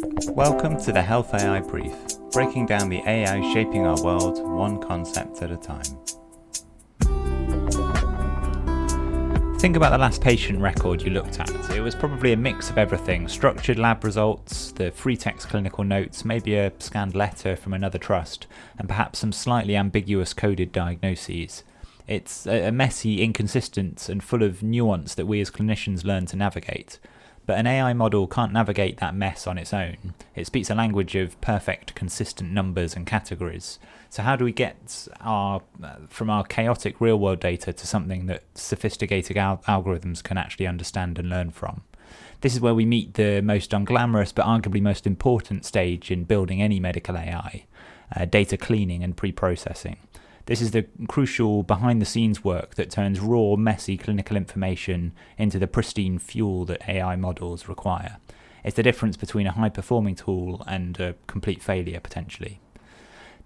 Welcome to the healthaibrief, breaking down the AI shaping our world one concept at a time. Think about the last patient record you looked at. It was probably a mix of everything: structured lab results, the free text clinical notes, maybe a scanned letter from another trust, and perhaps some slightly ambiguous coded diagnoses. It's a messy, inconsistent, and full of nuance that we as clinicians learn to navigate. But an AI model can't navigate that mess on its own. It speaks a language of perfect, consistent numbers and categories. So how do we get from our chaotic real-world data to something that sophisticated algorithms can actually understand and learn from? This is where we meet the most unglamorous but arguably most important stage in building any medical AI, data cleaning and pre-processing. This is the crucial behind-the-scenes work that turns raw, messy clinical information into the pristine fuel that AI models require. It's the difference between a high-performing tool and a complete failure, potentially.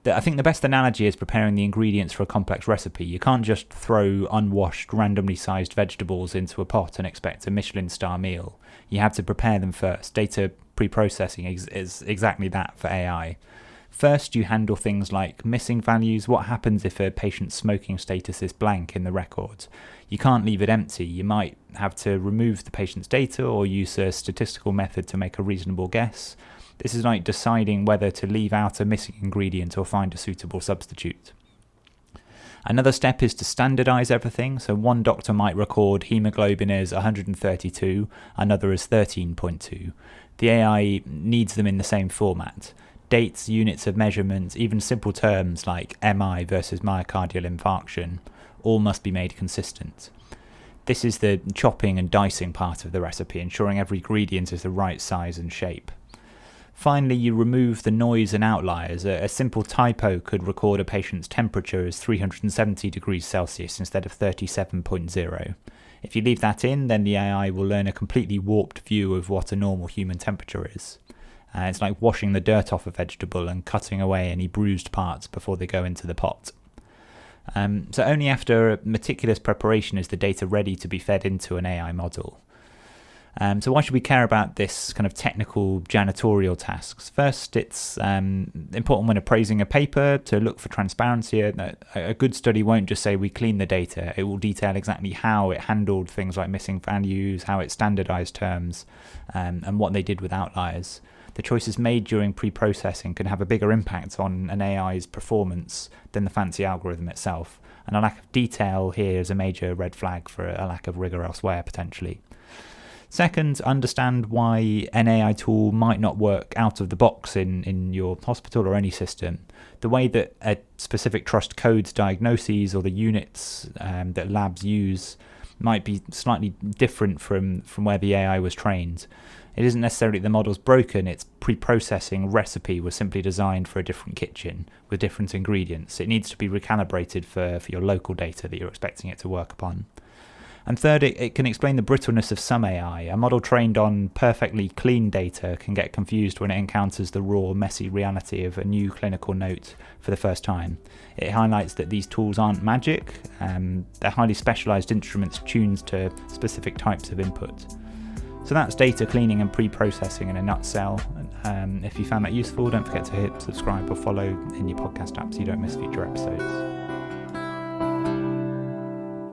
I think the best analogy is preparing the ingredients for a complex recipe. You can't just throw unwashed, randomly sized vegetables into a pot and expect a Michelin star meal. You have to prepare them first. Data pre-processing is exactly that for AI. First, you handle things like missing values. What happens if a patient's smoking status is blank in the record? You can't leave it empty. You might have to remove the patient's data or use a statistical method to make a reasonable guess. This is like deciding whether to leave out a missing ingredient or find a suitable substitute. Another step is to standardise everything. So one doctor might record hemoglobin as 132, another as 13.2. The AI needs them in the same format. Dates, units of measurement, even simple terms like MI versus myocardial infarction, all must be made consistent. This is the chopping and dicing part of the recipe, ensuring every ingredient is the right size and shape. Finally, you remove the noise and outliers. A simple typo could record a patient's temperature as 370 degrees Celsius instead of 37.0. If you leave that in, then the AI will learn a completely warped view of what a normal human temperature is. It's like washing the dirt off a vegetable and cutting away any bruised parts before they go into the pot. So only after a meticulous preparation is the data ready to be fed into an AI model. So why should we care about this kind of technical janitorial tasks? First, it's important when appraising a paper to look for transparency. A good study won't just say we clean the data. It will detail exactly how it handled things like missing values, how it standardized terms, and what they did with outliers. The choices made during pre-processing can have a bigger impact on an AI's performance than the fancy algorithm itself. And a lack of detail here is a major red flag for a lack of rigor elsewhere, potentially. Second, understand why an AI tool might not work out of the box in your hospital or any system. The way that a specific trust codes diagnoses or the units that labs use might be slightly different from where the AI was trained. It isn't necessarily the model's broken, its pre-processing recipe was simply designed for a different kitchen with different ingredients. It needs to be recalibrated for your local data that you're expecting it to work upon. And third, it can explain the brittleness of some AI. A model trained on perfectly clean data can get confused when it encounters the raw, messy reality of a new clinical note for the first time. It highlights that these tools aren't magic. They're highly specialized instruments tuned to specific types of input. So that's data cleaning and pre-processing in a nutshell. If you found that useful, don't forget to hit subscribe or follow in your podcast app so you don't miss future episodes.